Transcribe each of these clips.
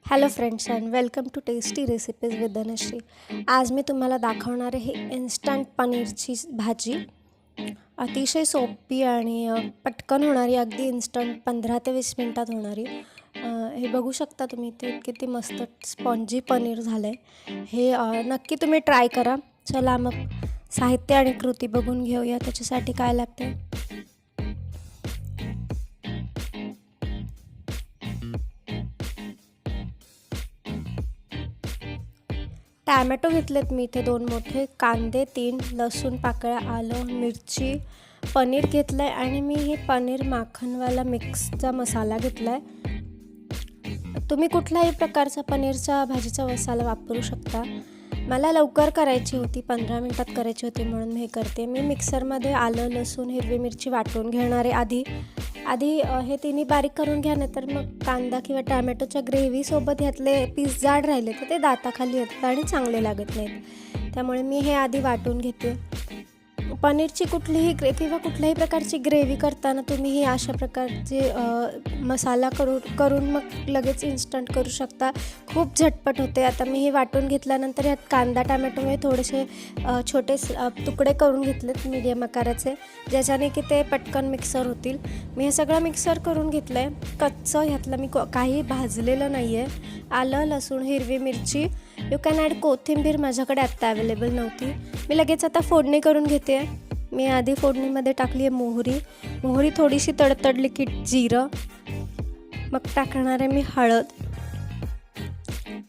Hello friends and welcome to tasty recipes with Dhanashree. आज मी तुम्हाला दाखवणार आहे इन्स्टंट पनीरची भाजी। अतिशय सोपी आणि पटकन होणारी, अगदी इन्स्टंट 15 ते 20 मिनटात होणारी। हे बघू शकता तुम्ही, ते किती मस्त स्पॉन्जी पनीर झालं आहे। हे नक्की तुम्ही ट्राय करा। चला मग साहित्य आणि कृती बघून घेऊया। त्याच्यासाठी काय लागते, टॅमॅटो घेतलेत मी इथे 2 मोठे, कांदे 3, लसूण पाकळ्या, आलं, मिरची, पनीर घेतलं आहे आणि मी हे पनीर माखनवाला मिक्सचा मसाला घेतला आहे। तुम्ही कुठल्याही प्रकारचा पनीरचा भाजीचा मसाला वापरू शकता। मला लवकर करायची होती, 15 मिनटात करायची होती, म्हणून मी हे करते। मी मिक्सरमध्ये आलं, लसूण, हिरवी मिरची वाटून घेणार आहे। आधी हे तिन्ही बारीक करून घ्या, नाहीतर मग कांदा किंवा टॅमॅटोच्या ग्रेव्हीसोबत ह्यातले पीस जाड राहिले तर ते दाताखाली येतात आणि चांगले लागत नाहीत। त्यामुळे मी हे आधी वाटून घेते। पनीरची कुठलीही किंवा कुठल्याही प्रकारची ग्रेव्ही करताना तुम्ही ही अशा प्रकारचे मसाला करून मग लगेच इन्स्टंट करू शकता। खूप झटपट होते। आता मी हे वाटून घेतल्यानंतर यात कांदा टॅमॅटो थोडेसे छोटे तुकडे करून घेतलेत मीडियम आकाराचे, ज्याच्याने की ते पटकन मिक्सर होतील। मी हे सगळं मिक्सर करून घेतलं आहे कच्चं। ह्यातलं मी काही भाजलेलं नाही आहे। आलं, लसूण, हिरवी मिरची, यू कॅन ॲड कोथिंबीर, माझ्याकडे आत्ता अवेलेबल नव्हती। मी लगेच आता फोडणी करून घेते। मी आधी फोडणीमध्ये टाकली आहे मोहरी थोडीशी तडतडली की जिरं, मग टाकणार आहे मी हळद,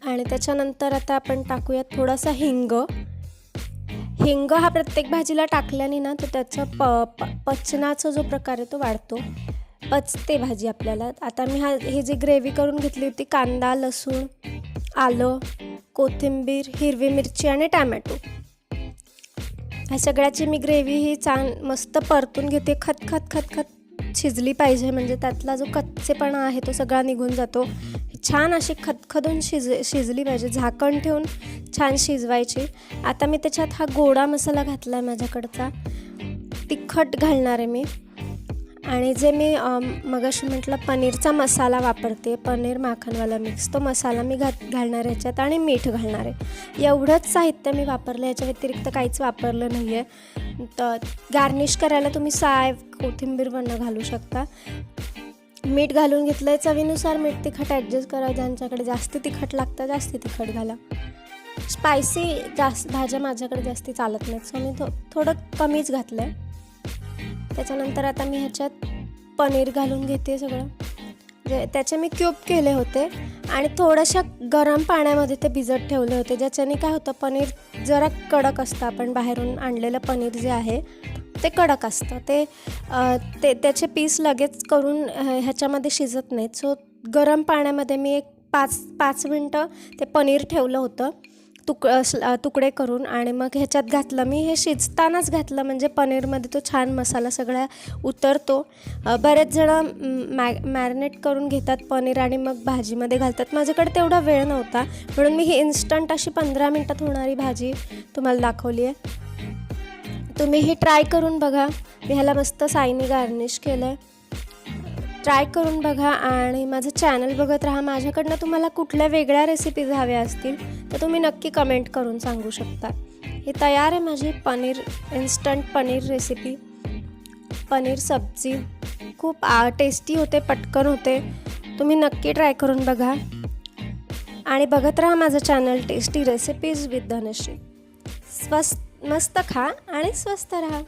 आणि त्याच्यानंतर आता आपण टाकूयात थोडासा हिंग हा प्रत्येक भाजीला टाकल्याने ना, तर त्याचा पचनाचा जो प्रकार आहे तो वाढतो, पचते भाजी आपल्याला। आता मी हे जी ग्रेव्ही करून घेतली होती, कांदा, लसूण, आलं, कोथिंबीर, हिरवी मिरची आणि टॅमॅटो, ह्या सगळ्याची मी ग्रेव्ही ही मस्त परतून घेते। खत शिजली पाहिजे, म्हणजे त्यातला जो कच्चेपणा आहे तो सगळा निघून जातो। छान अशी खदखदून शिजली पाहिजे। झाकण ठेवून छान शिजवायची। आता मी त्याच्यात हा गोडा मसाला घातला आहे माझ्याकडचा, तिखट घालणार आहे मी, आणि जे मी मगाशी म्हटलं पनीरचा मसाला वापरते, पनीर माखनवाला मिक्स, तो मसाला मी घालणार आहे ह्याच्यात, आणि मीठ घालणार आहे। एवढंच साहित्य मी वापरलं, याच्या व्यतिरिक्त काहीच वापरलं नाही आहे। तर गार्निश करायला तुम्ही साय, कोथिंबीर पण घालू शकता। मीठ घालून घेतलं आहे, चवीनुसार मीठ तिखट ॲडजस्ट करा। ज्यांच्याकडे जास्त तिखट लागतं जास्त तिखट घाला। स्पायसी भाज्या माझ्याकडे जास्ती चालत नाहीत, सो मी थोडं कमीच घातलं आहे। त्याच्यानंतर आता मी ह्याच्यात पनीर घालून घेते सगळं। त्याचे मी क्यूब केले होते आणि थोड्याशा गरम पाण्यामध्ये ते भिजत ठेवले होते, ज्याच्याने काय होतं, पनीर जरा कडक असतं। आपण बाहेरून आणलेलं पनीर जे आहे ते कडक असतं, ते त्याचे पीस लगेच करून ह्याच्यामध्ये शिजत नाहीत। सो गरम पाण्यामध्ये मी एक 5 मिनटं ते पनीर ठेवलं होतं तुकडे करून, आणि मग ह्याच्यात घातलं मी। हे शिजतानाच घातलं म्हणजे पनीरमध्ये तो छान मसाला सगळा उतरतो। बरेच जण मॅरिनेट करून घेतात पनीर आणि मग भाजीमध्ये घालतात। माझ्याकडे तेवढा वेळ नव्हता, म्हणून मी ही इन्स्टंट अशी 15 मिनटात होणारी भाजी तुम्हाला दाखवली आहे। तुम्ही ही ट्राय करून बघा। मी ह्याला मस्त साईनी गार्निश केलं आहे। ट्राय करून बघा आणि माझं चॅनल बघत राहा। माझ्याकडनं तुम्हाला कुठल्या वेगळ्या रेसिपीज हव्या असतील तर तुम्ही नक्की कमेंट करून सांगू शकता। हे तयार आहे माझी इन्स्टंट पनीर रेसिपी, पनीर सब्जी। खूप टेस्टी होते, पटकन होते। तुम्ही नक्की ट्राय करून बघा आणि बघत राहा माझं channel tasty recipes with Dhanashree. मस्त खा आणि स्वस्त राहा।